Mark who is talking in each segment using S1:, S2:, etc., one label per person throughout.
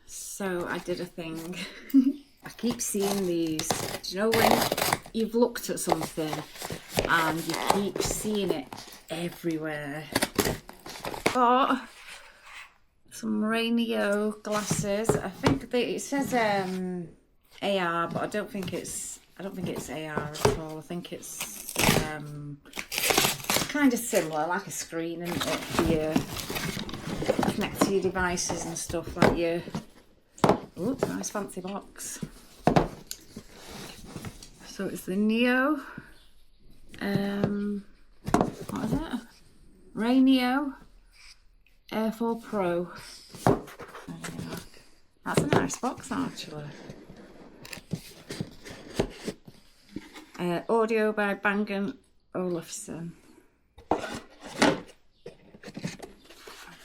S1: So I did a thing. I keep seeing these. Do you know when you've looked at something and you keep seeing it everywhere? Got some Rayneo glasses. I think it says AR, but I don't think it's AR at all. I think it's kind of similar, like a screen, and it for your connect to your devices and stuff like your. Oh, it's a nice fancy box. So it's the Neo. What is it? Rayneo Air 4 Pro. That's a nice box actually. Audio by Bang & Olufsen.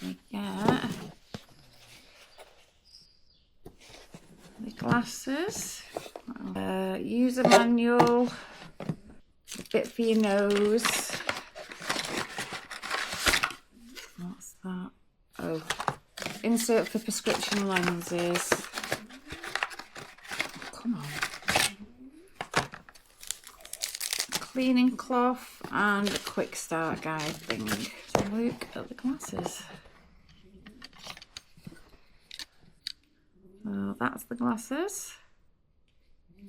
S1: We get the glasses, user manual, a bit for your nose. What's that? Oh, insert for prescription lenses. Come on. Cleaning cloth and a quick start guide thing. So look at the glasses. So that's the glasses.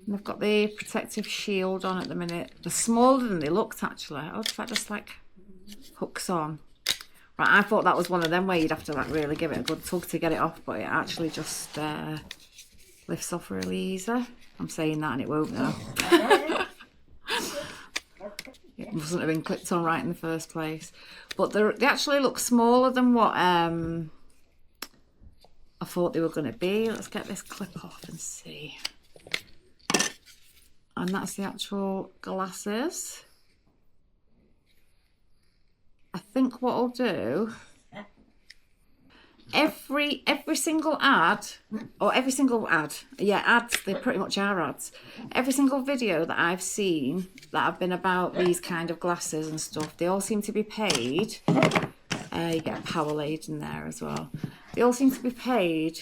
S1: And they've got the protective shield on at the minute. They're smaller than they looked actually. Oh, if that just like hooks on. Right, I thought that was one of them where you'd have to like really give it a good tug to get it off, but it actually just lifts off really easy. I'm saying that and it won't now. It mustn't have been clipped on right in the first place. But they actually look smaller than what I thought they were going to be. Let's get this clip off and see. And that's the actual glasses. I think what I'll do, every single ad, or every single ad, yeah, ads, they pretty much are ads. Every single video that I've seen that have been about these kind of glasses and stuff, they all seem to be paid. You get a Powerade in there as well. They all seem to be paid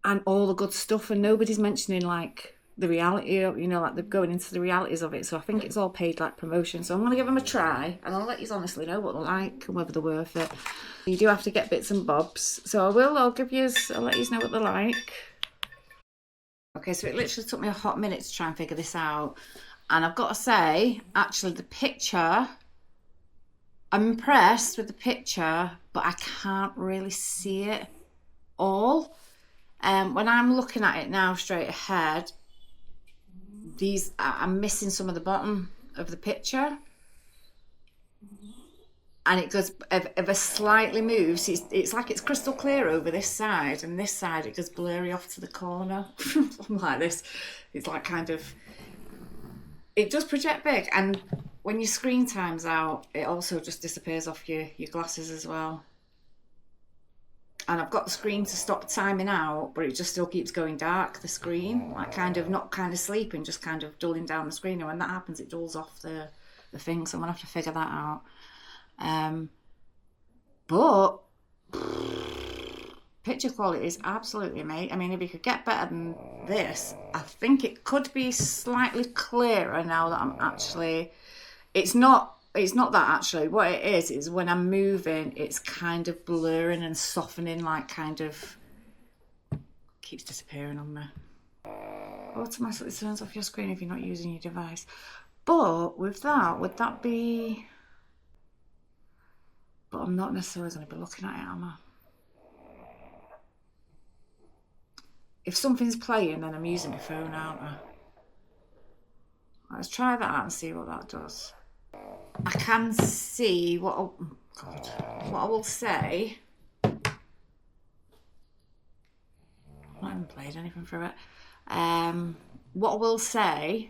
S1: and all the good stuff, and nobody's mentioning like the reality of, you know, like they're going into the realities of it. So I think it's all paid like promotion. So I'm going to give them a try and I'll let you honestly know what they're like and whether they're worth it. You do have to get bits and bobs. So I'll let you know what they're like. Okay, so it literally took me a hot minute to try and figure this out. And I've got to say, actually the picture, I'm impressed with the picture, but I can't really see it all. When I'm looking at it now straight ahead, I'm missing some of the bottom of the picture, and it goes if it slightly moves, it's like it's crystal clear over this side, and this side it goes blurry off to the corner. Something like this. It's like kind of, it does project big, and when your screen time's out, it also just disappears off your glasses as well. And I've got the screen to stop timing out, but it just still keeps going dark, the screen. Like kind of not kind of sleeping, just kind of dulling down the screen. And when that happens, it dulls off the thing. So I'm going to have to figure that out. But picture quality is absolutely amazing. I mean, if you could get better than this, I think it could be slightly clearer now that I'm actually... It's not that actually. What it is when I'm moving, it's kind of blurring and softening, like kind of keeps disappearing on me. Automatically turns off your screen if you're not using your device. But with that, would that be... But I'm not necessarily going to be looking at it, am I? If something's playing, then I'm using my phone, aren't I? Let's try that out and see what that does. I can see what I will say. I haven't played anything through it. What I will say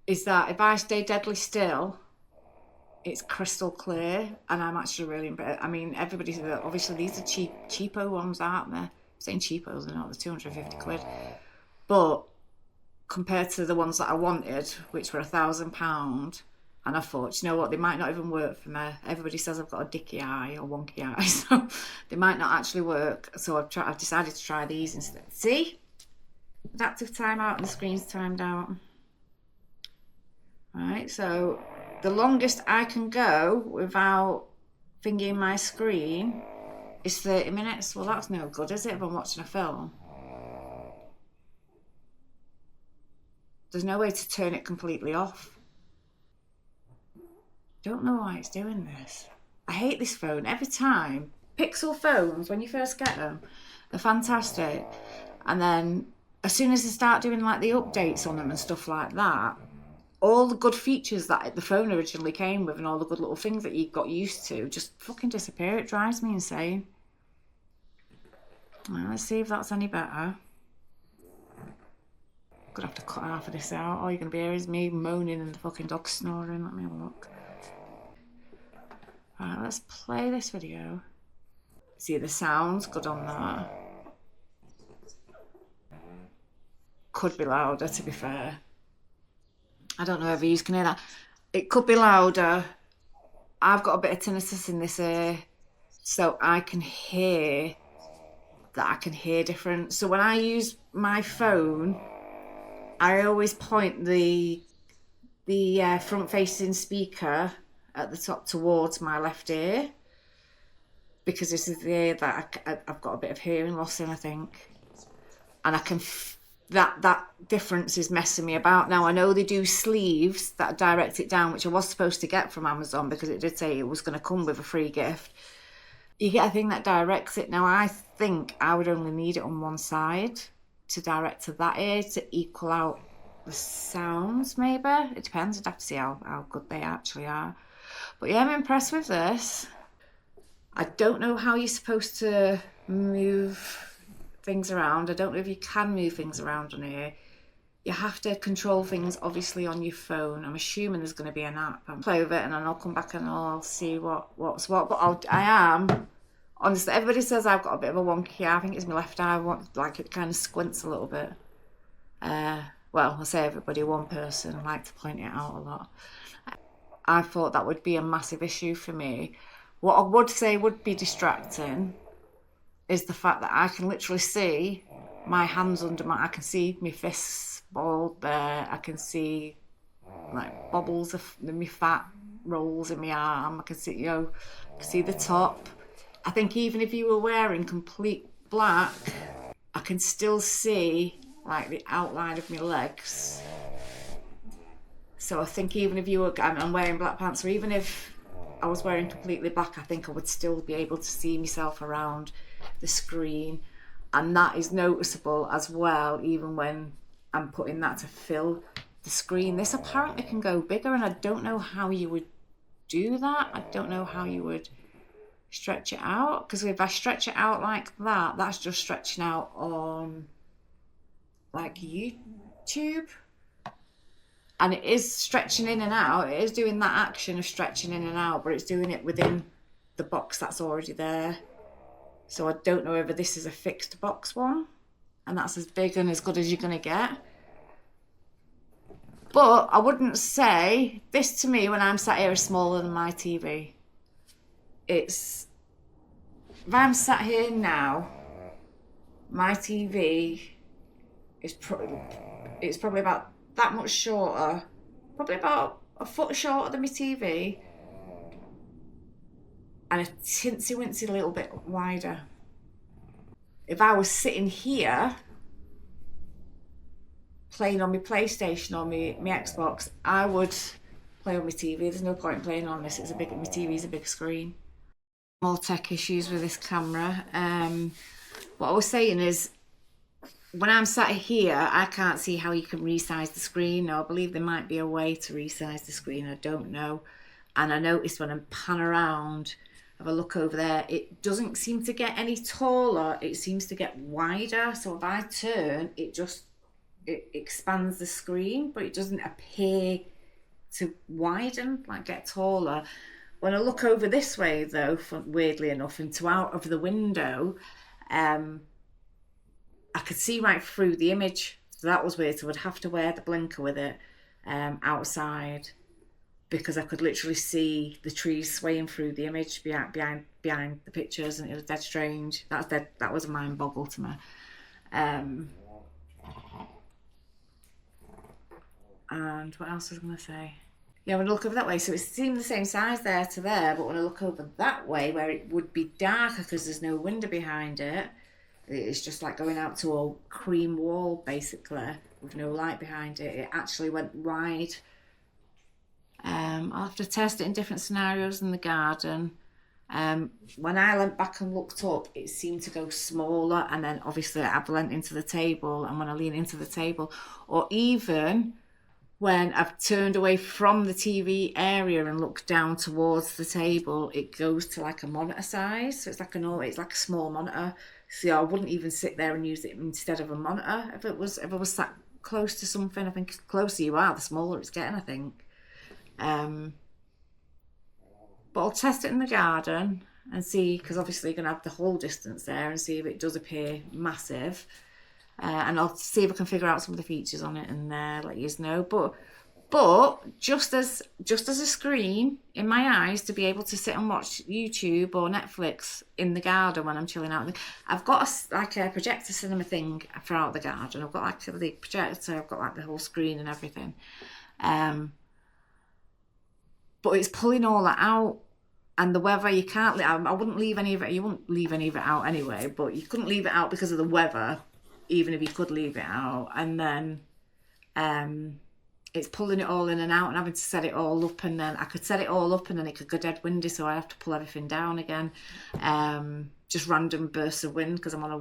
S1: is that if I stay deadly still, it's crystal clear, and I'm actually really impressed. I mean, everybody's obviously these are cheapo ones, aren't they? I'm saying cheapos, they're not. They're 250 quid, but compared to the ones that I wanted, which were £1,000, And I thought, you know what, they might not even work for me. Everybody says I've got a dicky eye or wonky eye, so they might not actually work. So I've decided to try these instead. See? Adaptive timeout and the screen's timed out. Right, so the longest I can go without fingering my screen is 30 minutes. Well, that's no good, is it, if I'm watching a film? There's no way to turn it completely off. Don't know why it's doing this. I hate this phone every time. Pixel phones, when you first get them, they're fantastic. And then as soon as they start doing like the updates on them and stuff like that, all the good features that the phone originally came with and all the good little things that you got used to just fucking disappear. It drives me insane. Well, let's see if that's any better. Gonna have to cut half of this out. All you're gonna be hearing is me moaning and the fucking dog snoring. Let me have a look. Right, let's play this video. See, the sound's good on that. Could be louder, to be fair. I don't know if you can hear that. It could be louder. I've got a bit of tinnitus in this ear, so I can hear different. So when I use my phone, I always point the front-facing speaker at the top towards my left ear, because this is the ear that I've got a bit of hearing loss in, I think, and I can that difference is messing me about. Now I know they do sleeves that direct it down, which I was supposed to get from Amazon because it did say it was going to come with a free gift. You get a thing that directs it. Now I think I would only need it on one side to direct to that ear to equal out the sounds, maybe. It depends. I'd have to see how good they actually are. But yeah, I'm impressed with this. I don't know how you're supposed to move things around. I don't know if you can move things around on here. You have to control things obviously on your phone. I'm assuming there's going to be an app. I'll play with it and then I'll come back and I'll see what's what. But I am honestly, everybody says I've got a bit of a wonky eye. I think it's my left eye. Like it kind of squints a little bit. Well, I say everybody, one person. I like to point it out a lot. I thought that would be a massive issue for me. What I would say would be distracting is the fact that I can literally see my hands under I can see my fists balled there. I can see like bobbles of my fat rolls in my arm. I can see, I can see the top. I think even if you were wearing complete black, I can still see like the outline of my legs. So I think even if you were, I'm wearing black pants, or even if I was wearing completely black, I think I would still be able to see myself around the screen. And that is noticeable as well, even when I'm putting that to fill the screen. This apparently can go bigger, and I don't know how you would do that. I don't know how you would stretch it out, because if I stretch it out like that, that's just stretching out on like YouTube. And it is stretching in and out. It is doing that action of stretching in and out, but it's doing it within the box that's already there. So I don't know whether this is a fixed box one, and that's as big and as good as you're going to get. But I wouldn't say, this to me when I'm sat here is smaller than my TV. If I'm sat here now, my TV is it's probably about that much shorter, probably about a foot shorter than my TV, and a tinsy wincy little bit wider. If I was sitting here playing on my PlayStation or my Xbox, I would play on my TV. There's no point in playing on this. My TV's a big screen. More tech issues with this camera. What I was saying is, when I'm sat here, I can't see how you can resize the screen. Now, I believe there might be a way to resize the screen. I don't know. And I noticed when I pan around, have a look over there, it doesn't seem to get any taller. It seems to get wider. So if I turn, it expands the screen, but it doesn't appear to widen, like get taller. When I look over this way, though, weirdly enough, into out of the window, I could see right through the image. So that was weird. So I'd have to wear the blinker with it outside. because I could literally see the trees swaying through the image behind the pictures, and it was dead strange. That was a mind boggle to me. And what else was I going to say? Yeah, when I look over that way, so it seemed the same size there to there, but when I look over that way, where it would be darker because there's no window behind it, it's just like going out to a cream wall, basically, with no light behind it. It actually went wide. I'll have to test it in different scenarios in the garden. When I leant back and looked up, it seemed to go smaller, and then obviously I've leant into the table, and when I lean into the table, or even when I've turned away from the TV area and looked down towards the table, it goes to like a monitor size. So it's like a small monitor. So I wouldn't even sit there and use it instead of a monitor if I was sat close to something. I think the closer you are, the smaller it's getting, I think. But I'll test it in the garden and see, because obviously you're going to have the whole distance there, and see if it does appear massive. And I'll see if I can figure out some of the features on it and let you know. But just as a screen in my eyes to be able to sit and watch YouTube or Netflix in the garden when I'm chilling out. I've got a projector cinema thing throughout the garden. I've got like the projector. I've got like the whole screen and everything. But it's pulling all that out. And the weather, you can't. I wouldn't leave any of it. You wouldn't leave any of it out anyway. But you couldn't leave it out because of the weather, even if you could leave it out. And then it's pulling it all in and out and having to set it all up, and then I could set it all up and then it could go dead windy, so I have to pull everything down again. Just random bursts of wind because I'm on a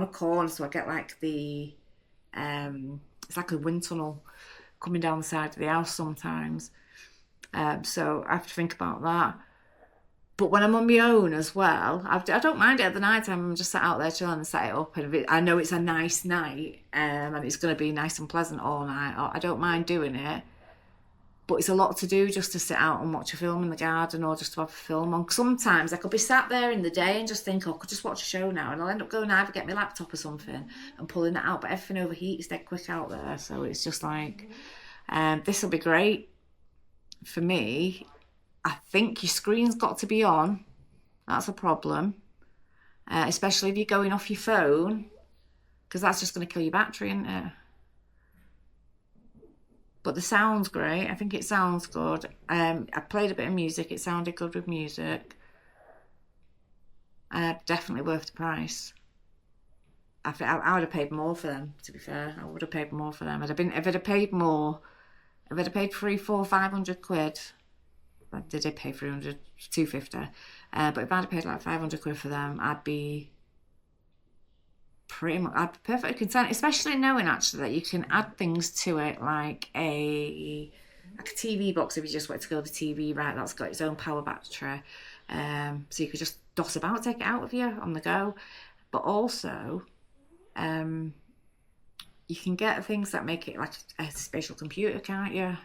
S1: corner, so I get like it's like a wind tunnel coming down the side of the house sometimes. So I have to think about that. But when I'm on my own as well, I don't mind it at the night time. I'm just sat out there chilling and set it up. And I know it's a nice night and it's going to be nice and pleasant all night. I don't mind doing it. But it's a lot to do just to sit out and watch a film in the garden, or just to have a film on. Sometimes I could be sat there in the day and just think, I could just watch a show now. And I'll end up going either get my laptop or something and pulling that out. But everything overheats dead quick out there. So it's just like, this will be great for me. I think your screen's got to be on. That's a problem. Especially if you're going off your phone, because that's just going to kill your battery, isn't it? But the sound's great. I think it sounds good. I played a bit of music. It sounded good with music. Definitely worth the price. I would have paid more for them, to be fair. I would have paid more for them. If I'd have paid more, if I'd have paid 300, 400, 500 quid, I did pay 300, 250. But if I'd have paid like 500 quid for them, I'd be perfectly content, especially knowing actually that you can add things to it, like a TV box. If you just want to go to the TV, right, that's got its own power battery. So you could just dot about, take it out with you on the go. But also, you can get things that make it like a spatial computer, can't you?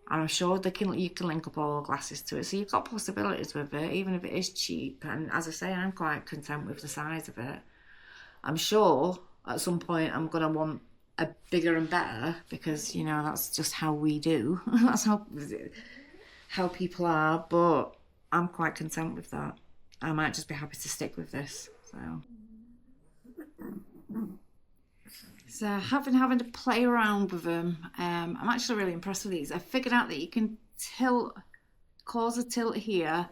S1: And I'm sure you can link up all the glasses to it. So you've got possibilities with it, even if it is cheap. And as I say, I'm quite content with the size of it. I'm sure at some point I'm going to want a bigger and better, because, you know, that's just how we do. That's how people are. But I'm quite content with that. I might just be happy to stick with this. So having to play around with them, I'm actually really impressed with these. I figured out that you can cause a tilt here,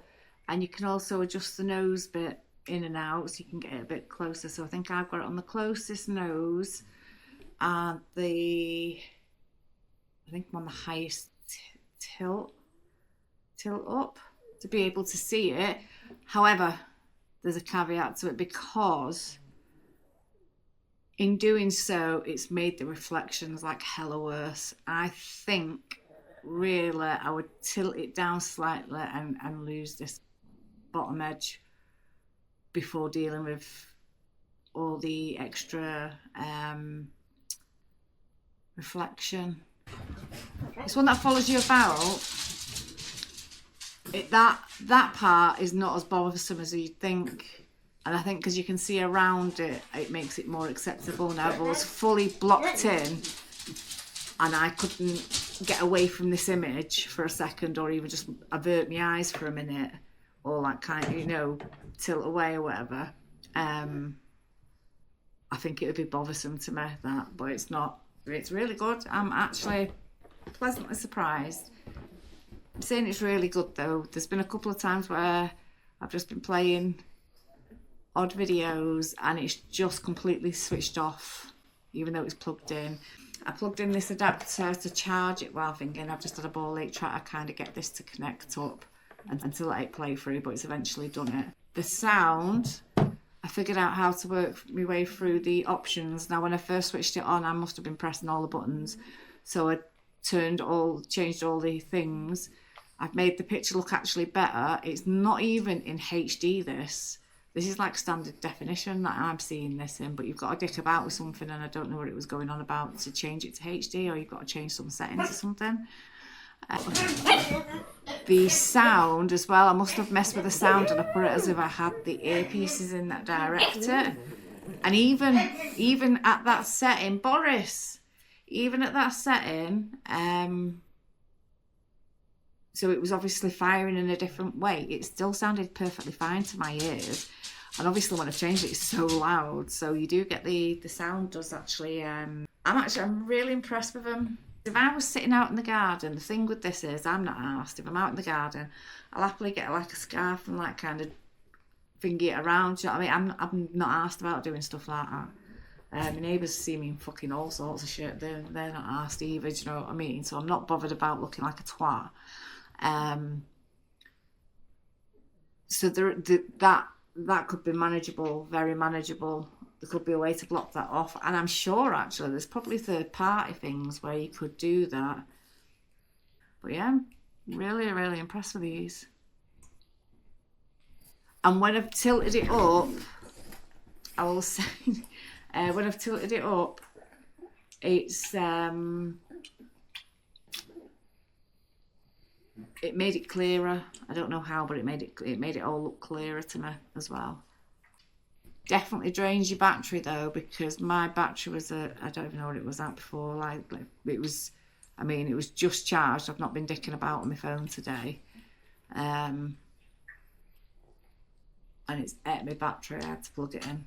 S1: and you can also adjust the nose bit in and out, so you can get it a bit closer. So I think I've got it on the closest nose, and I think I'm on the highest tilt up to be able to see it. However, there's a caveat to it, because in doing so, it's made the reflections like hella worse. I think really I would tilt it down slightly and lose this bottom edge before dealing with all the extra reflection. This one that follows you about, that part is not as bothersome as you'd think. And I think because you can see around it, it makes it more acceptable. Now, if I was fully blocked in and I couldn't get away from this image for a second, or even just avert my eyes for a minute, or like kind of, you know, tilt away or whatever, I think it would be bothersome to me, that, but it's not. It's really good. I'm actually pleasantly surprised. I'm saying it's really good though. There's been a couple of times where I've just been playing odd videos and it's just completely switched off, even though it's plugged in. I plugged in this adapter to charge it while thinking I've just had a ball ache trying to kind of get this to connect up and to let it play through, but it's eventually done it. The sound, I figured out how to work my way through the options. Now, when I first switched it on, I must have been pressing all the buttons. So I changed all the things. I've made the picture look actually better. It's not even in HD, this. This is like standard definition that I'm seeing this in, but you've got to dick about with something and I don't know what it was going on about to change it to HD, or you've got to change some settings or something. The sound as well, I must have messed with the sound and I put it as if I had the earpieces in that direct it. And even at that setting, Boris, even at that setting, so it was obviously firing in a different way. It still sounded perfectly fine to my ears. And obviously when I've changed it, it's so loud. So you do get the sound does actually, I'm really impressed with them. If I was sitting out in the garden, the thing with this is I'm not arsed. If I'm out in the garden, I'll happily get like a scarf and like kind of finger it around. You know what I mean? I'm not arsed about doing stuff like that. My neighbours see me in fucking all sorts of shit. They're not arsed either, do you know what I mean? So I'm not bothered about looking like a twat. So that could be manageable, very manageable. There could be a way to block that off, and I'm sure actually there's probably third-party things where you could do that. But yeah, I'm really, really impressed with these. And when I've tilted it up, I will say, when I've tilted it up, it's it made it clearer. I don't know how, but it made it all look clearer to me as well. Definitely drains your battery though, because my battery was I don't even know what it was at before. Like it was just charged. I've not been dicking about on my phone today, and it's ate my battery. I had to plug it in.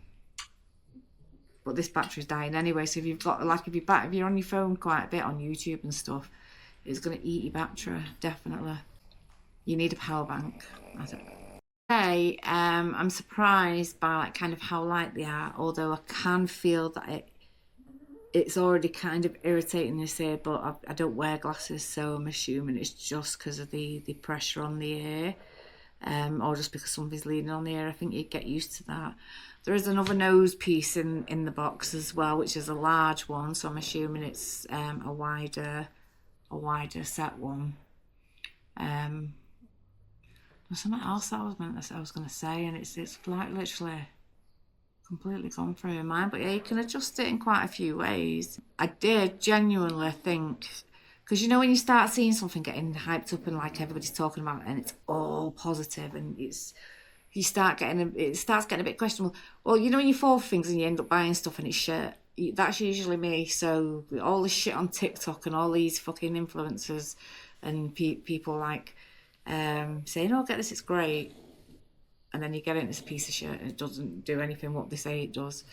S1: But this battery's dying anyway. So if you've got if you're on your phone quite a bit on YouTube and stuff, it's going to eat your battery, definitely. You need a power bank. Today, I'm surprised by like kind of how light they are, although I can feel that it's already kind of irritating this ear, but I don't wear glasses, so I'm assuming it's just because of the pressure on the ear, or just because something's leaning on the ear. I think you'd get used to that. There is another nose piece in the box as well, which is a large one, so I'm assuming it's a wider set one. There's something else I was going to say, and it's like literally completely gone through my mind. But yeah, you can adjust it in quite a few ways. I did genuinely think, because you know when you start seeing something getting hyped up and like everybody's talking about it and it's all positive and it starts getting a bit questionable. Well, you know when you fall for things and you end up buying stuff and it's shit. That's usually me. So all this shit on TikTok and all these fucking influencers and people like saying, "Oh, get this, it's great," and then you get it and it's a piece of shit and it doesn't do anything what they say it does.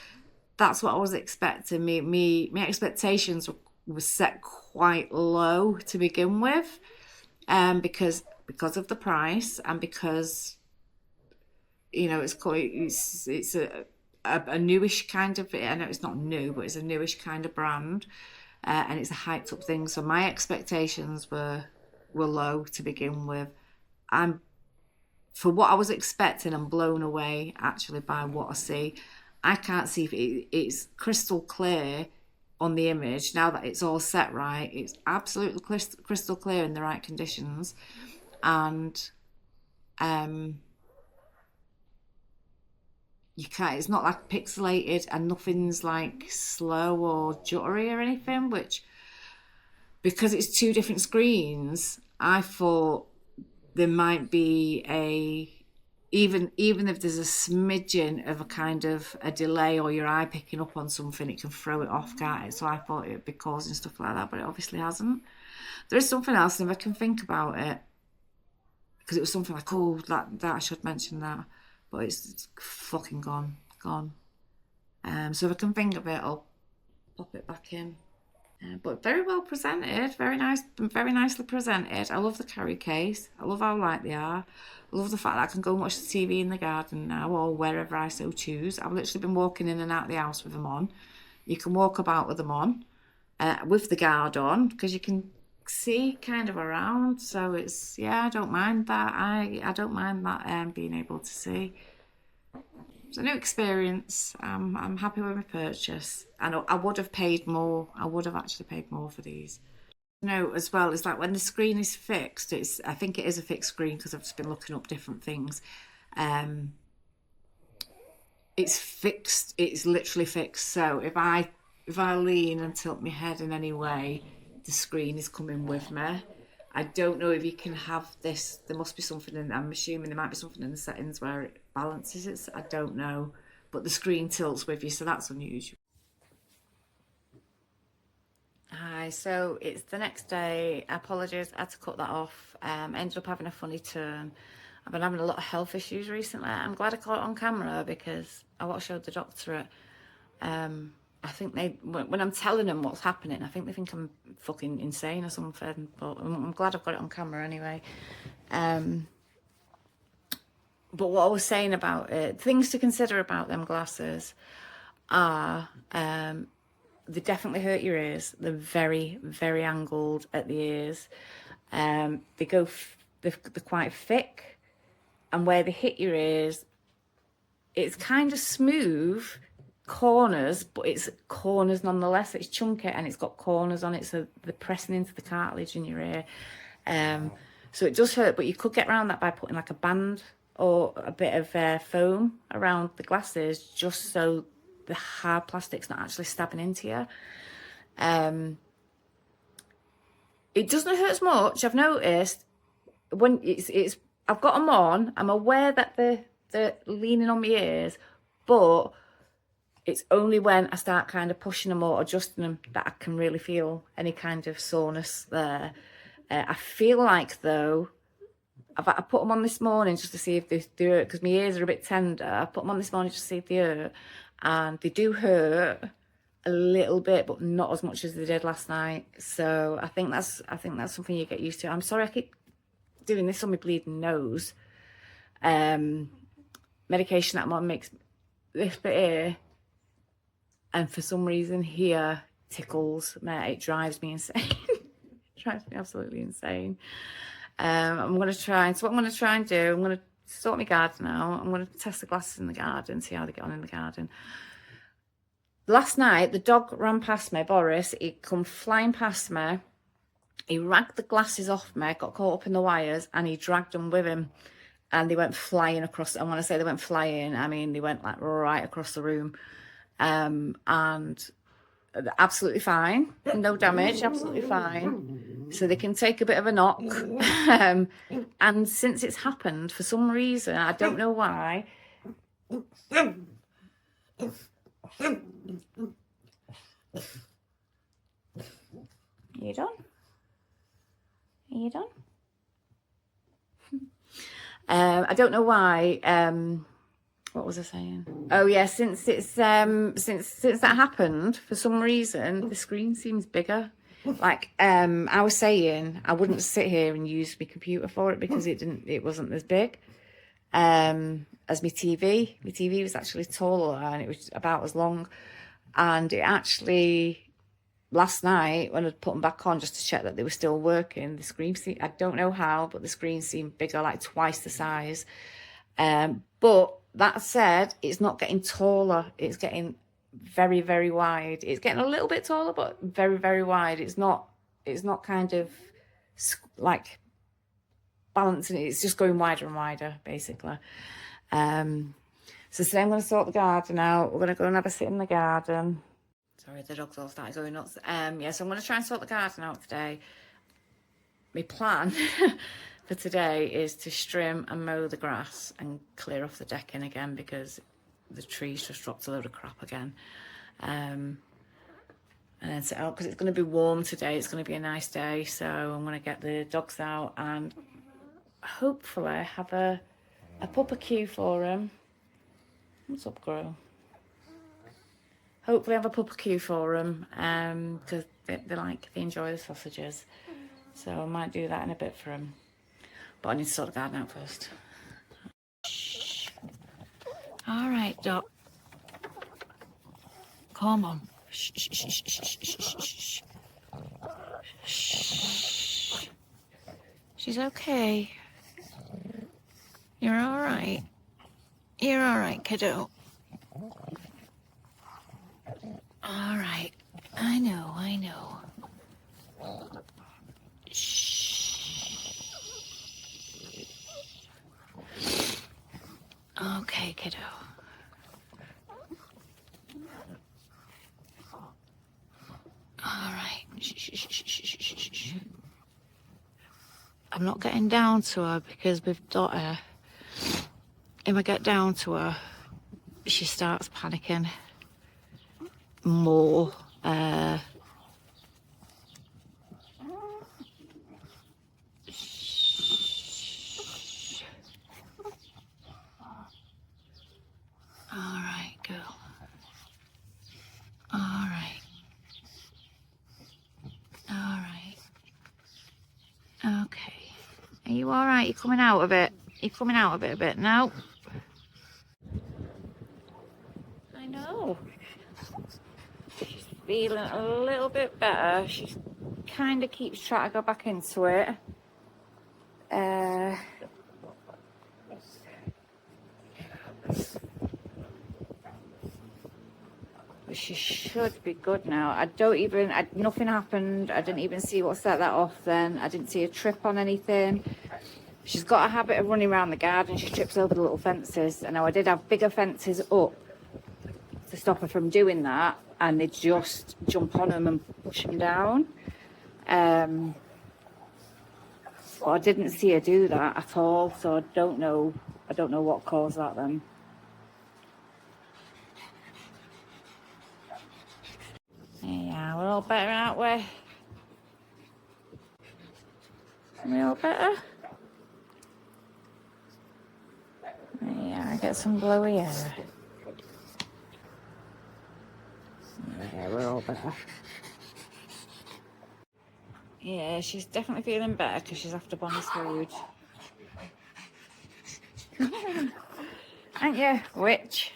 S1: That's what I was expecting. My expectations were set quite low to begin with, because of the price and because you know it's a newish kind of, I know it's not new, but it's a newish kind of brand, and it's a hyped up thing. So my expectations were low to begin with. For what I was expecting, I'm blown away actually by what I see. I can't see if it's crystal clear on the image now that it's all set right. It's absolutely crystal clear in the right conditions, and you can't, it's not like pixelated and nothing's like slow or jittery or anything, which, because it's two different screens, I thought there might be even if there's a smidgen of a kind of a delay or your eye picking up on something, it can throw it off, can't it? So I thought it would be causing stuff like that, but it obviously hasn't. There is something else, and if I can think about it, because it was something like, oh, that I should mention that, but it's fucking gone. So if I can think of it, I'll pop it back in. But very well presented, very nice, very nicely presented. I love the carry case. I love how light they are. I love the fact that I can go and watch the TV in the garden now, or wherever I so choose. I've literally been walking in and out of the house with them on. You can walk about with them on, with the guard on, because you can see kind of around. So it's, yeah, I don't mind that. I don't mind that being able to see. It's a new experience. I'm happy with my purchase. I would have paid more. I would have actually paid more for these. As well, it's like when the screen is fixed, I think it is a fixed screen because I've just been looking up different things. It's fixed. It's literally fixed. So if I lean and tilt my head in any way, the screen is coming with me. I don't know if you can have this. There must be something in. I'm assuming there might be something in the settings where it balances it. I don't know, but the screen tilts with you, so that's unusual. Hi, so it's the next day. Apologies, I had to cut that off. Ended up having a funny turn. I've been having a lot of health issues recently. I'm glad I caught it on camera because I showed the doctor it. I think when I'm telling them what's happening, I think they think I'm fucking insane or something. But I'm glad I've got it on camera anyway. But what I was saying about it, things to consider about them glasses are they definitely hurt your ears. They're very, very angled at the ears. They're quite thick, and where they hit your ears, it's kind of smooth corners, but it's corners nonetheless. It's chunky and it's got corners on it, so they're pressing into the cartilage in your ear. So it does hurt, but you could get around that by putting like a band or a bit of foam around the glasses, just so the hard plastic's not actually stabbing into you. It doesn't hurt as much. I've noticed when it's I've got them on. I'm aware that they're leaning on my ears, but it's only when I start kind of pushing them or adjusting them that I can really feel any kind of soreness there. I feel like, though, I put them on this morning just to see if they hurt, because my ears are a bit tender. I put them on this morning just to see if they hurt, and they do hurt a little bit, but not as much as they did last night. So I think that's something you get used to. I'm sorry I keep doing this on my bleeding nose. Medication that I'm on makes this bit here, and for some reason here tickles. It drives me insane. It drives me absolutely insane. I'm going to try. So what I'm going to try and do, I'm going to sort my garden out. I'm going to test the glasses in the garden, see how they get on in the garden. Last night, the dog ran past me, Boris. He come flying past me. He ragged the glasses off me, got caught up in the wires, and he dragged them with him. And they went flying across. And when I say they went flying, I mean they went like right across the room. And absolutely fine, no damage, absolutely fine. So they can take a bit of a knock. And since it's happened, for some reason, I don't know why. Are you done? Are you done? I don't know why. What was I saying? Oh yeah, since that happened, for some reason the screen seems bigger. Like I was saying, I wouldn't sit here and use my computer for it because it wasn't as big as my TV. My TV was actually taller and it was about as long. And it actually, last night when I'd put them back on just to check that they were still working, the screen I don't know how, but the screen seemed bigger, like twice the size. But that said, it's not getting taller. It's getting very, very wide. It's getting a little bit taller, but very, very wide. It's not kind of like balancing it. It's just going wider and wider, basically. So today I'm going to sort the garden out. We're going to go and have a sit in the garden. Sorry, the dogs all started going nuts. Yeah, so I'm going to try and sort the garden out today. My plan for today is to trim and mow the grass and clear off the decking again because the trees just dropped a load of crap again. and then set out because it's going to be warm today. It's going to be a nice day, so I'm going to get the dogs out and hopefully have a pupper queue for them. What's up, girl? Hopefully have a pupper queue for them because they enjoy the sausages, so I might do that in a bit for them, but I need to sort the garden out first. Shh. All right, Dot, come on. Shh, shh, shh, shh, shh, shh, shh. Shh. She's okay. You're all right. You're all right, kiddo. All right. I know, I know. Shh. Okay, kiddo. All right. Shh, shh, shh, shh, shh, shh, shh. I'm not getting down to her because with Dottie, if I get down to her, she starts panicking more. All right, girl. All right. All right. Okay. Are you all right? You coming out of it? You coming out of it a bit now? I know. She's feeling a little bit better. She kind of keeps trying to go back into it. But she should be good now. Nothing happened. I didn't even see what set that off then. I didn't see a trip on anything. She's got a habit of running around the garden. She trips over the little fences. And now I did have bigger fences up to stop her from doing that. And they just jump on them and push them down. But I didn't see her do that at all. So I don't know what caused that then. Yeah, we're all better, aren't we? Are we all better? Yeah, get some blowy air. Yeah, we're all better. Yeah, she's definitely feeling better because she's after Bonnie's food. Aren't you, witch?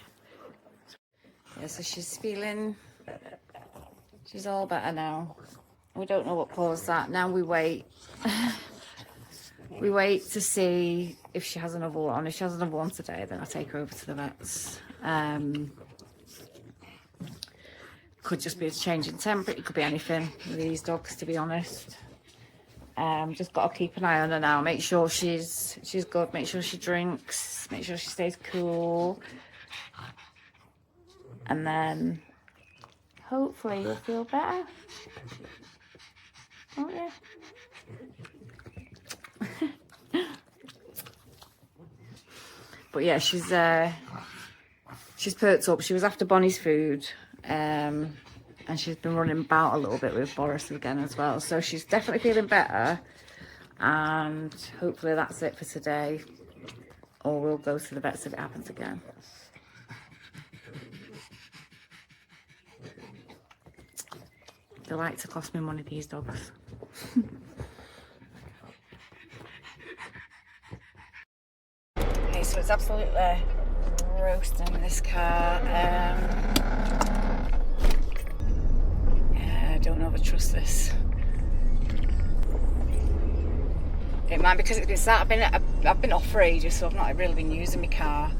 S1: Yeah, so she's all better now. We don't know what caused that. Now we wait. We wait to see if she has another one. If she has another one today, then I'll take her over to the vets. Could just be a change in temperature. It could be anything with these dogs, to be honest. Just got to keep an eye on her now. Make sure she's good. Make sure she drinks. Make sure she stays cool. And then hopefully you'll feel better. Won't you? But yeah, she's perked up. She was after Bonnie's food, and she's been running about a little bit with Boris again as well. So she's definitely feeling better, and hopefully that's it for today. Or we'll go to the vets if it happens again. They like to cost me money, these dogs. Okay, so it's absolutely roasting in this car. Yeah, I don't know if I trust this. It might be because it's been sat. I've been off for ages, so I've not really been using my car.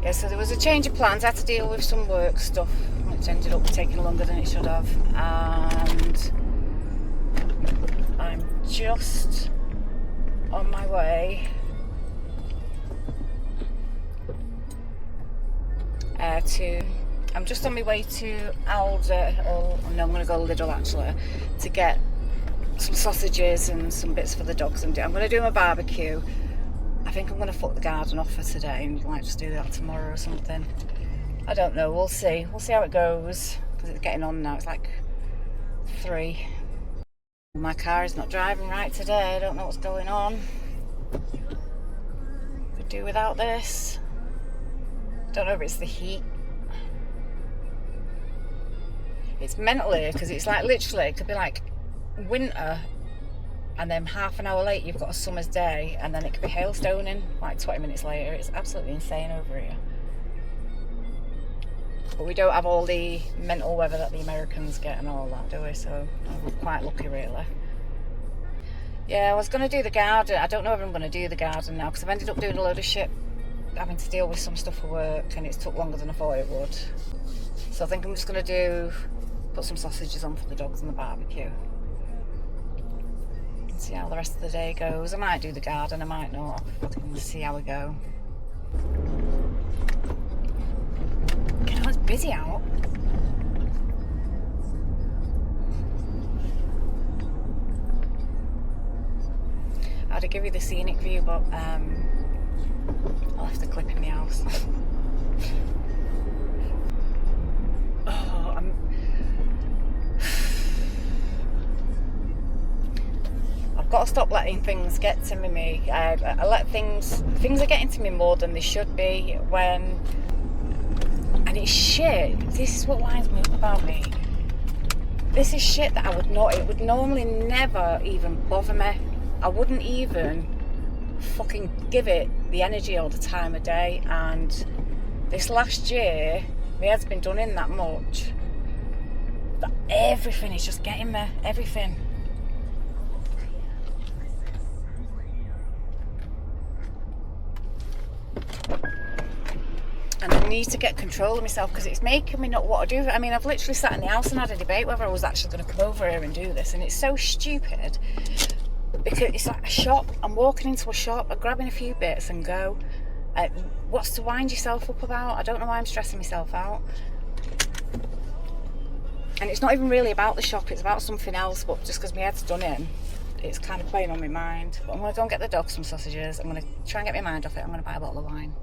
S1: Yeah, so there was a change of plans. I had to deal with some work stuff, which ended up taking longer than it should have. And I'm just on my way I'm just on my way to Alder, or no, I'm going to go Lidl actually, to get some sausages and some bits for the dogs. And I'm going to do my barbecue. I think I'm going to fuck the garden off for today and might just do that tomorrow or something. I don't know, we'll see how it goes. because it's getting on now. It's like 3. My car is not driving right today. I don't know what's going on. Could do without this. Don't know if it's the heat. It's mentally, because it's like literally, it could be like winter and then half an hour later you've got a summer's day, and then it could be hailstoning like 20 minutes later. It's absolutely insane over here. But we don't have all the mental weather that the Americans get and all that, do we? So we're quite lucky, really. Yeah, I was going to do the garden. I don't know if I'm going to do the garden now, because I've ended up doing a load of shit, having to deal with some stuff for work, and it's took longer than I thought it would. So I think I'm just going to put some sausages on for the dogs and the barbecue. And see how the rest of the day goes. I might do the garden, I might not. We'll see how we go. God, it's busy out. I'd give you the scenic view, but I'll have to clip in the house. I've got to stop letting things get to me. I let things are getting to me more than they should be when, and it's shit. This is what winds me up about me. This is shit that it would normally never even bother me. I wouldn't even fucking give it the energy or the time of day. And this last year, my head's been done in that much that everything is just getting me. Everything. And I need to get control of myself, because it's making me not want to do it. I mean, I've literally sat in the house and had a debate whether I was actually going to come over here and do this, and it's so stupid. Because it's like a shop. I'm walking into a shop, I'm grabbing a few bits and go. What's to wind yourself up about? I don't know why I'm stressing myself out. And it's not even really about the shop, it's about something else, but just because my head's done in, it's kind of playing on my mind. But I'm going to go and get the dog some sausages. I'm going to try and get my mind off it. I'm going to buy a bottle of wine.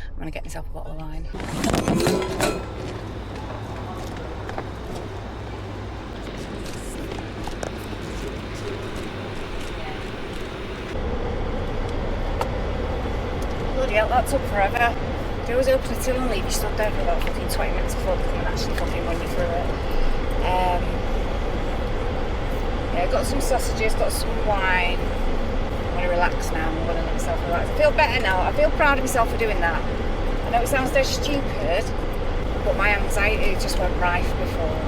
S1: I'm going to get myself a bottle of wine. Bloody hell, that took forever. They always open a till and leave you stood there for about fucking 20 minutes before they come and actually fucking run you through it. Yeah, got some sausages, got some wine. I'm going to relax now. I'm going to let myself relax. I feel better now. I feel proud of myself for doing that. I know it sounds so stupid, but my anxiety just went rife before.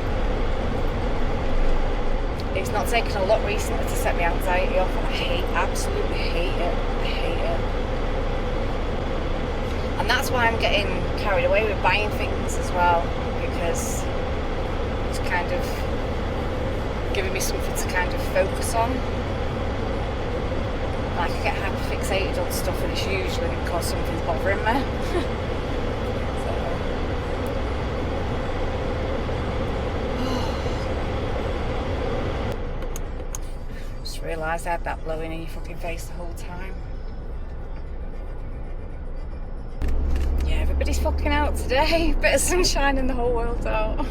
S1: It's not taken a lot recently to set my anxiety off, and absolutely hate it. I hate it. And that's why I'm getting carried away with buying things as well, because it's kind of giving me something to kind of focus on. Like, I get hyperfixated on stuff, and it's usually because something's bothering me. Just realised I had that blowing in your fucking face the whole time. Yeah, everybody's fucking out today. Bit of sunshine and the whole world's out.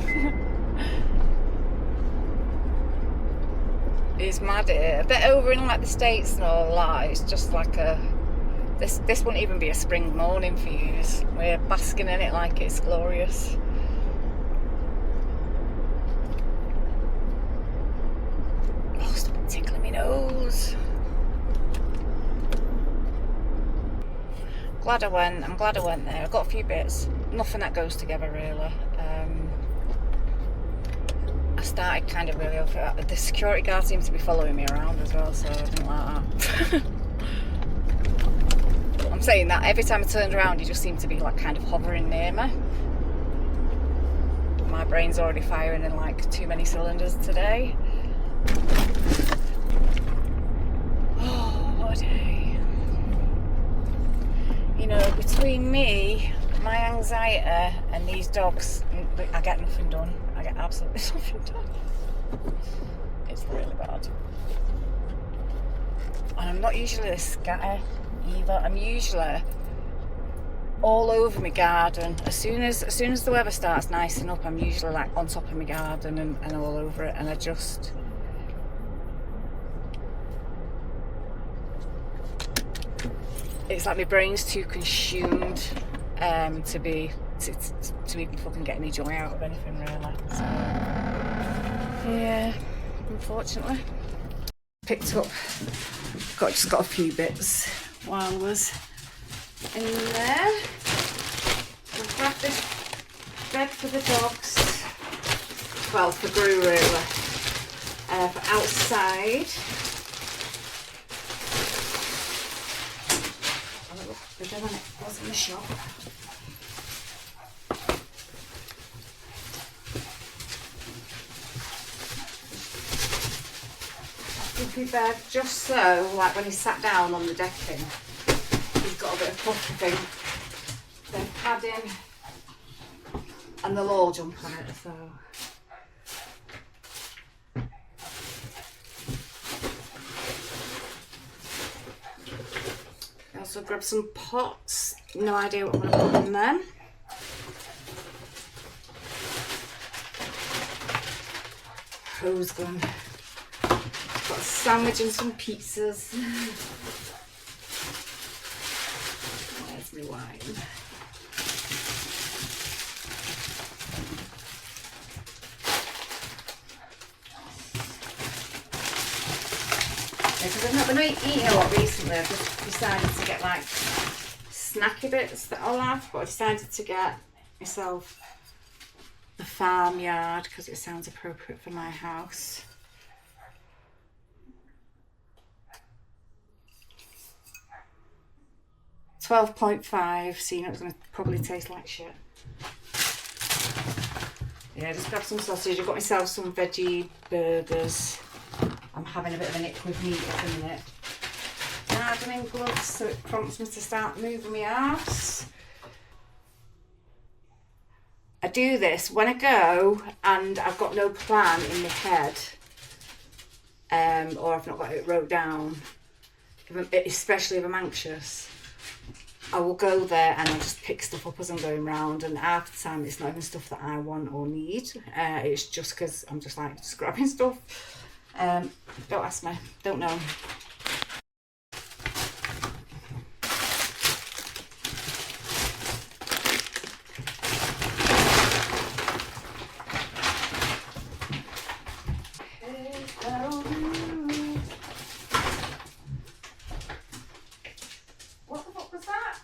S1: It's mad here. A bit over in like the States and all that. It's just like this wouldn't even be a spring morning for you. We're basking in it like it's glorious. Oh, stop tickling my nose. I'm glad I went there. I got a few bits. Nothing that goes together really. I started kind of really over. The security guard seemed to be following me around as well, so I didn't like that. I'm saying that every time I turned around, he just seemed to be like kind of hovering near me. My brain's already firing in like too many cylinders today. Oh, what a day. You know, between me, my anxiety and these dogs, I get nothing done. I get absolutely nothing done. It's really bad. And I'm not usually this scatty either. I'm usually all over my garden. As soon as the weather starts nicing up, I'm usually like on top of my garden and all over it, and I just it's like my brain's too consumed to be fucking getting any joy out of anything really. So, yeah, unfortunately. Picked up, just got a few bits while I was in there. I've grabbed this bed for the dogs. Well, for Gru really. For outside. Oh, look, bigger than it was in the shop. Bed just so like when he sat down on the decking he's got a bit of puffy thing, then padding, and they'll all jump on it. So I also grabbed some pots, no idea what I'm going to put in them. Hose gun. Got a sandwich and some pizzas. Where's my wine? Because I've not been eating a lot recently. I've just decided to get like snacky bits that I'll have, but I decided to get myself a farmyard because it sounds appropriate for my house. 12.5, so you know it's going to probably taste like shit. Yeah, just grab some sausage. I've got myself some veggie burgers. I'm having a bit of an ick with meat at the minute. Gardening gloves, so it prompts me to start moving my arse. I do this when I go and I've got no plan in my head, or I've not got it wrote down, especially if I'm anxious. I will go there and I'll just pick stuff up as I'm going round, and half the time it's not even stuff that I want or need. It's just because I'm just like just grabbing stuff. Don't ask me, don't know. What the fuck was that?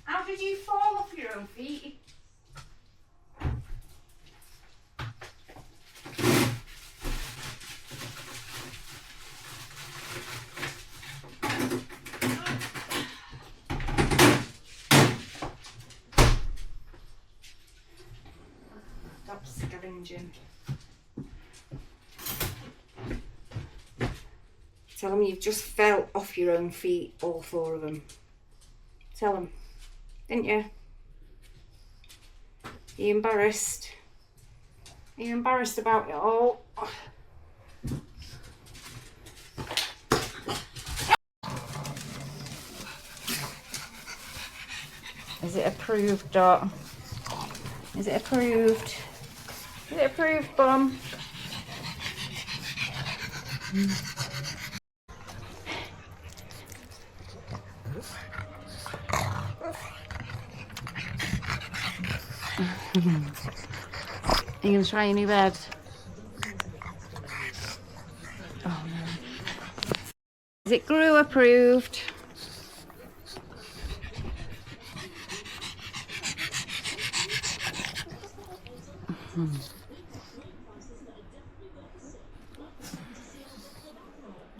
S1: How did you fall off your own feet? Stop scavenging. Tell them you've just fell off your own feet, all four of them. Tell them, didn't you? Are you embarrassed? Are you embarrassed about it all? Is it approved, Dot? Is it approved? Is it approved, Bum? Are you going to try a new bed? Oh no. Is it Gru approved?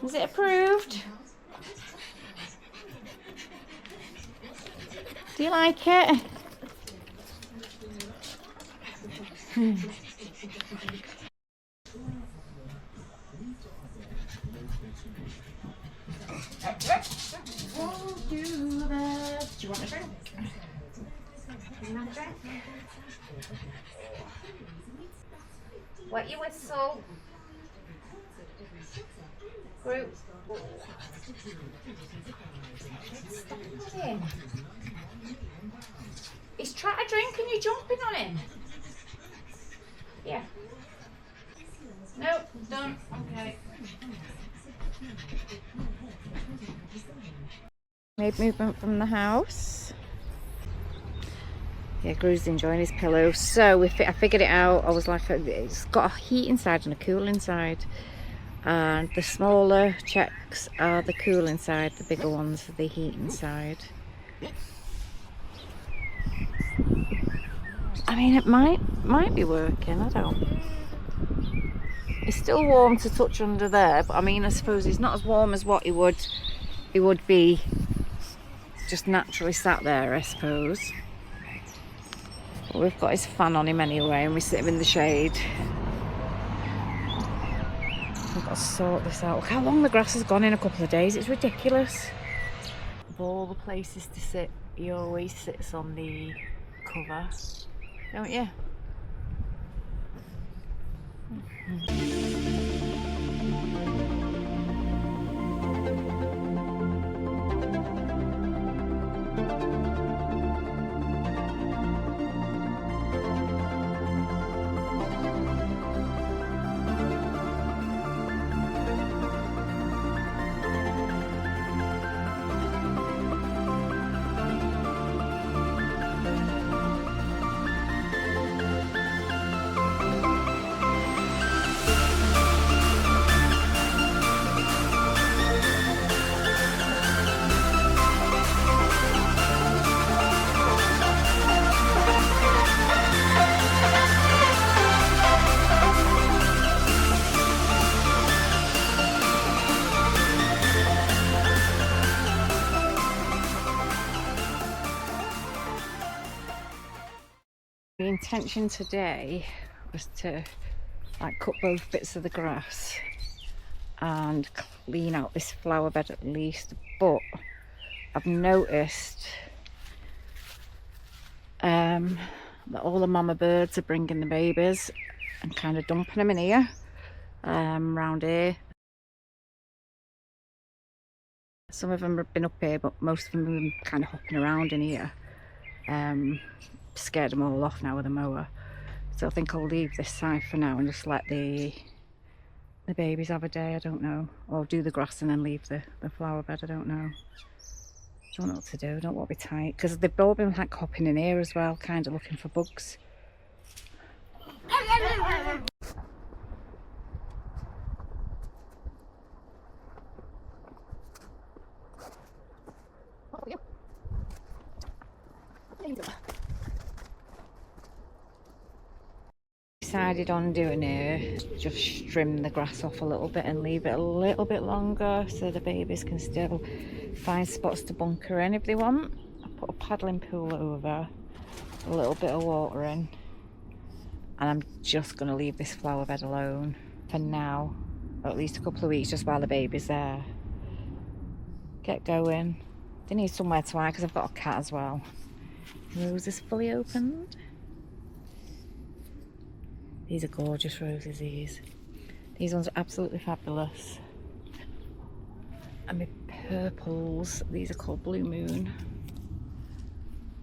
S1: Is it approved? Do you like it? Won't do that. Do you want a drink? Do you want a drink? Wet your whistle. Group. Stop moving. try a drink and you're jumping on him. Yeah. Nope, done. Okay. Made movement from the house. Yeah, Gru's enjoying his pillow. So I figured it out. I was like, it's got a heat inside and a cool inside. And the smaller checks are the cool inside, the bigger ones are the heat inside. I mean, it might be working, I don't. It's still warm to touch under there, but I mean, I suppose he's not as warm as what he would be just naturally sat there, I suppose. But we've got his fan on him anyway, and we sit him in the shade. We've got to sort this out. Look how long the grass has gone in a couple of days. It's ridiculous. Of all the places to sit, he always sits on the cover, don't you? The intention today was to cut both bits of the grass and clean out this flower bed at least, but I've noticed that all the mama birds are bringing the babies and kind of dumping them in here, round here. Some of them have been up here, but most of them have been kind of hopping around in here. Scared them all off now with the mower, so I think I'll leave this side for now and just let the babies have a day. I don't know, or do the grass and then leave the flower bed. I don't know what to do. I don't want to be tight because they've all been hopping in here as well, kind of looking for bugs. Decided on doing it, just trim the grass off a little bit and leave it a little bit longer so the babies can still find spots to bunker in if they want. I put a paddling pool over, a little bit of water in, and I'm just going to leave this flower bed alone for now, or at least a couple of weeks, just while the baby's there. Get going. They need somewhere to hide because I've got a cat as well. Rose is fully opened. These are gorgeous roses, these ones are absolutely fabulous. And my purples, these are called Blue Moon.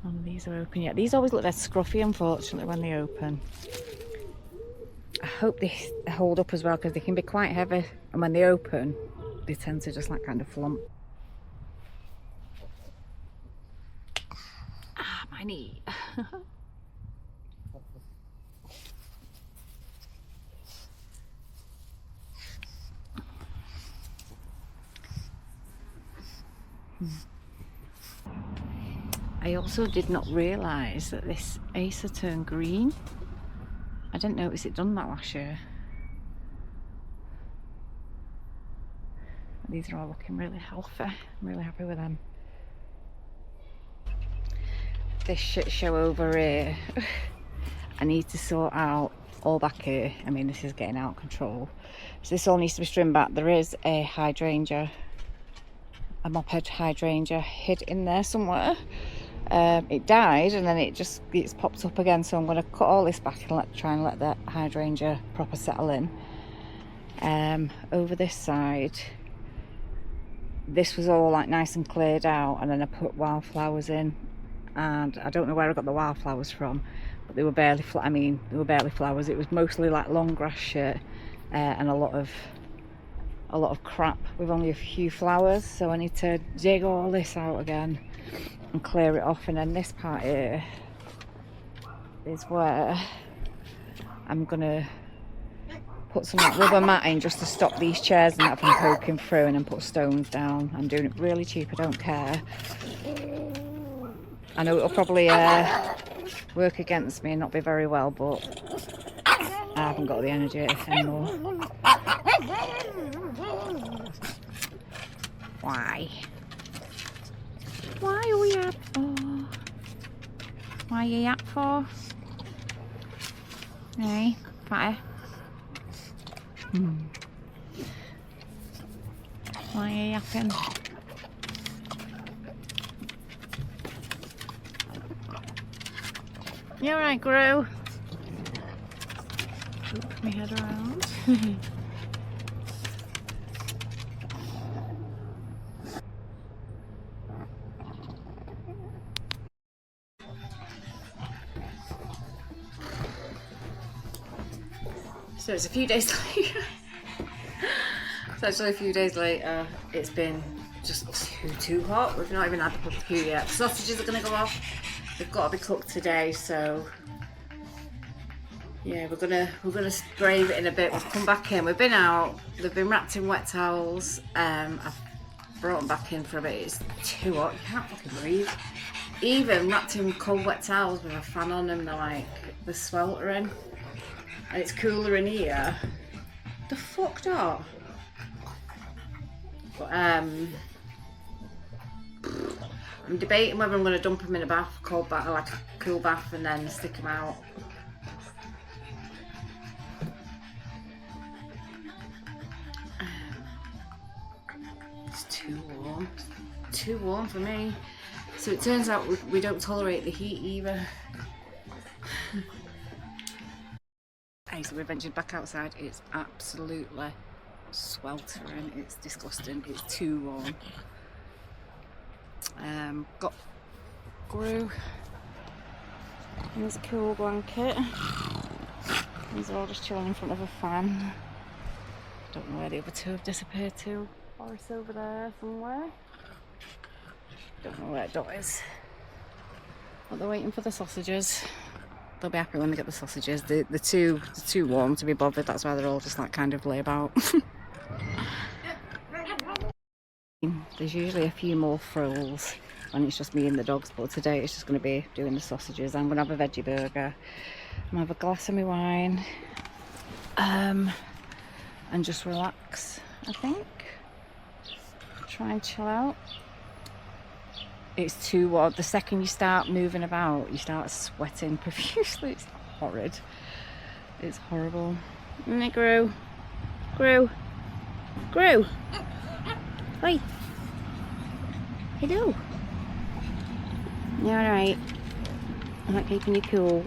S1: And these are open yet. These always look dead scruffy, unfortunately, when they open. I hope they hold up as well, because they can be quite heavy, and when they open they tend to just kind of flump. Ah, my knee. I also did not realise that this Acer turned green. I didn't notice it done that last year. These are all looking really healthy. I'm really happy with them. This shit show over here, I need to sort out all back here. I mean, this is getting out of control. So this all needs to be trimmed back. There is a hydrangea, a moped hydrangea hid in there somewhere. It died and then it's popped up again, so I'm going to cut all this back and try and let that hydrangea proper settle in. Over this side, this was all nice and cleared out, and then I put wildflowers in, and I don't know where I got the wildflowers from, but they were barely they were barely flowers. It was mostly like long grass shit and a lot of crap with only a few flowers. So I need to dig all this out again and clear it off, and then this part here is where I'm gonna put some like rubber matting just to stop these chairs and that from poking through, and then put stones down. I'm doing it really cheap, I don't care. I know it'll probably work against me and not be very well, but I haven't got the energy anymore. Why? Why are we up for? Why are you up for? Hey, fire. Why are you yapping? You alright, Gru? Put my head around. So it's a few days later. It's actually a few days later. It's been just too hot. We've not even had the barbecue yet. The sausages are going to go off. They've got to be cooked today, so yeah, we're gonna brave it in a bit. We've come back in. We've been out. They've been wrapped in wet towels. I've brought them back in for a bit. It's too hot. You can't fucking breathe. Even wrapped in cold wet towels with a fan on them, they're sweltering. And it's cooler in here. The fuck not. But I'm debating whether I'm going to dump them in a bath, cold bath, like a cool bath, and then stick them out. It's too warm. It's too warm for me. So it turns out we don't tolerate the heat either. Hey, so we ventured back outside. It's absolutely sweltering. It's disgusting. It's too warm. Got Gru in his cool blanket. These are all just chilling in front of a fan. Don't know where the other two have disappeared to. Boris over there somewhere. Don't know where Dot is. But they're waiting for the sausages. They'll be happy when they get the sausages. They're too warm to be bothered. That's why they're all just like kind of lay about. There's usually a few more frills when it's just me and the dogs, but today it's just going to be doing the sausages. I'm going to have a veggie burger. I'm going to have a glass of my wine. And just relax, I think. Try and chill out. It's too warm. The second you start moving about, you start sweating profusely. It's horrid. It's horrible. Isn't it, Gru? Gru? Gru? Oi. Hello. You alright? I'm not keeping you cool.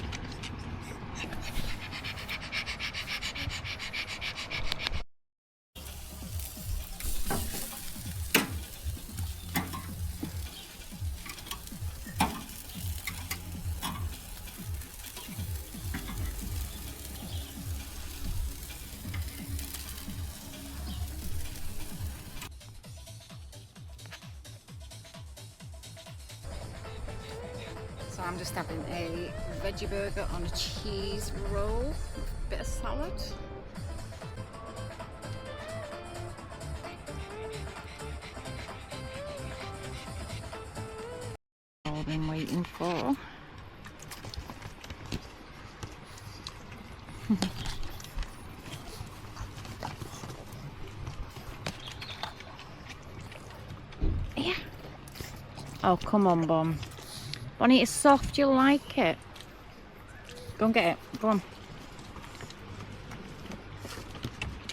S1: So I'm just having a veggie burger on a cheese roll with a bit of salad. All I've been waiting for. Yeah. Oh, come on, Bum. Bonnie, it's soft, you'll like it. Go and get it. Go on.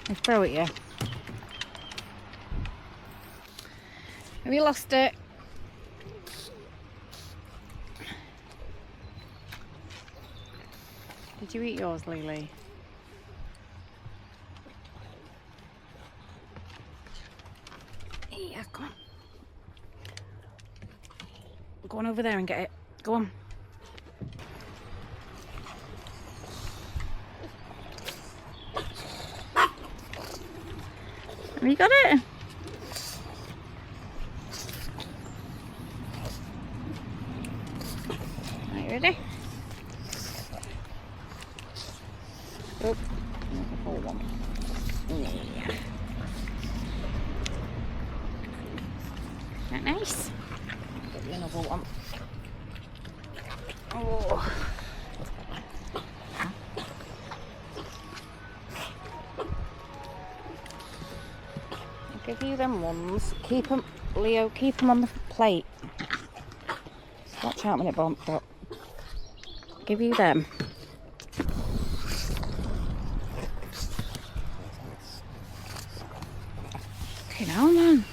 S1: I'll throw it you. Have you lost it? Did you eat yours, Lily? Yeah, come on. Go on over there and get it. Go on. Have you got it? Are you ready? Oh, another full one. Yeah. Isn't that nice? Get you another one. Oh. I'll give you them ones. Keep them, Leo, keep them on the plate. Watch out when it bumps up. Give you them. Okay, now, man.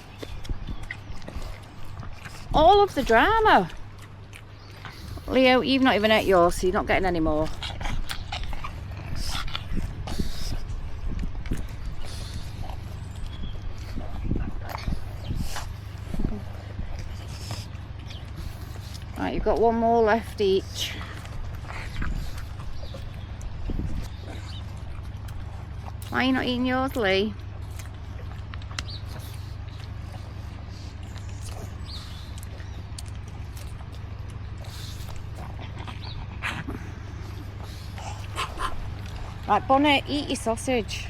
S1: All of the drama. Leo, you've not even ate yours, so you're not getting any more. Right, you've got one more left each. Why are you not eating yours, Lee? Right, Bonnet, eat your sausage.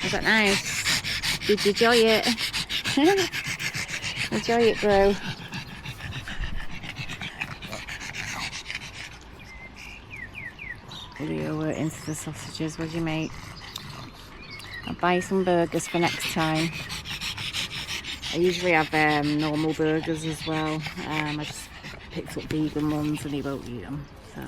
S1: Was that nice? Did you enjoy it? Enjoy it, bro. Leo, we're into the sausages. What do you make? I'll buy some burgers for next time. I usually have normal burgers as well. I just picked up vegan ones and he won't eat them. So.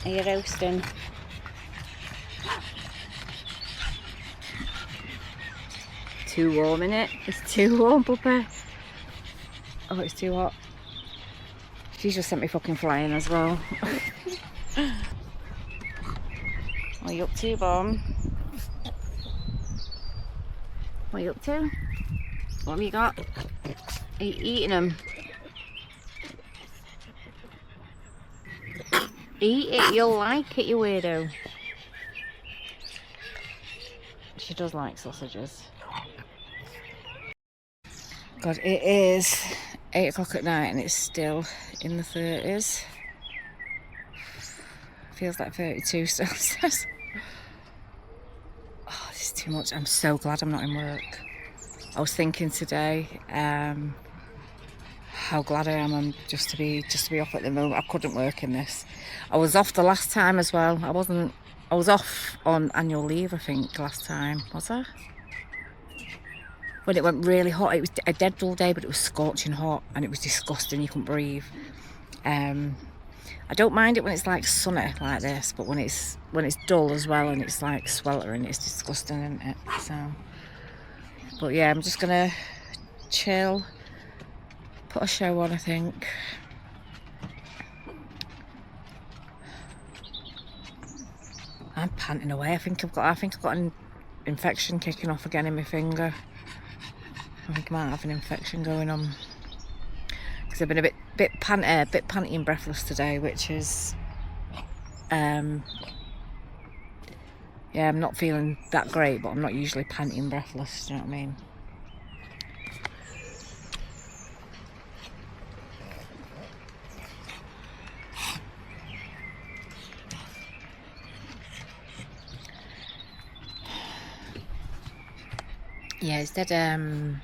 S1: Are you roasting? Too warm, innit? It's too warm, puppy. Oh, it's too hot. She's just sent me fucking flying as well. What are you up to, Bon? What are you up to? What have you got? Are you eating them? Eat it, you'll like it, you weirdo. She does like sausages. God, it is 8 o'clock at night and it's still in the 30s. Feels like 32 Celsius. Oh, this is too much. I'm so glad I'm not in work. I was thinking today how glad I am just to be off at the moment. I couldn't work in this. I was off the last time as well. I was off on annual leave, I think, last time. Was I? When it went really hot. It was a dead dull day, but it was scorching hot and it was disgusting. You couldn't breathe. I don't mind it when it's like sunny like this, but when it's dull as well and it's like sweltering, it's disgusting, isn't it? So, but yeah, I'm just gonna chill, put a show on, I think. I'm panting away. I think I've got an infection kicking off again in my finger. I think I might have an infection going on because I've been a bit panty and breathless today, which is yeah, I'm not feeling that great, but I'm not usually panty and breathless. Do you know what I mean? Yeah, it's dead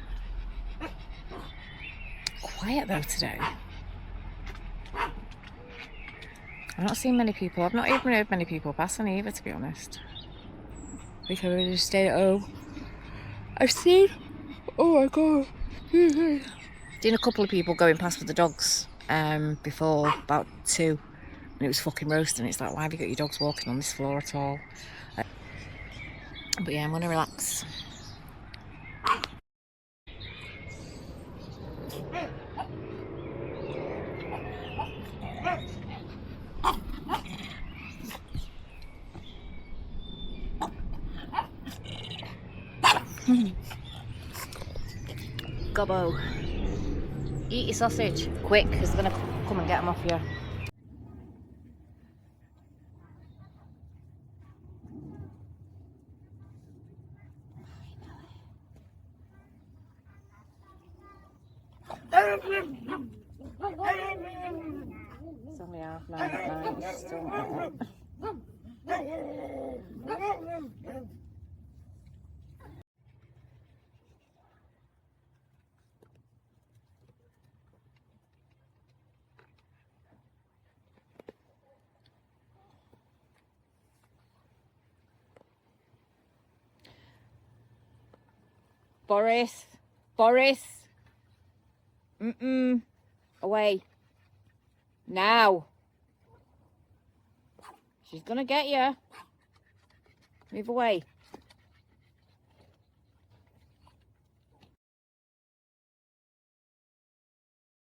S1: quiet though today. I've not seen many people. I've not even heard many people passing either, to be honest. I think I really just stayed at home. I've seen, oh my god, seen a couple of people going past with the dogs before about 2, and it was fucking roasting. It's like, why have you got your dogs walking on this floor at all? But yeah, I'm gonna relax. Gobbo. Eat your sausage. Quick, because they're going to come and get them off you. It's only 9:30 at night. It's still not up. Boris. Boris. Away. Now. She's gonna get you. Move away.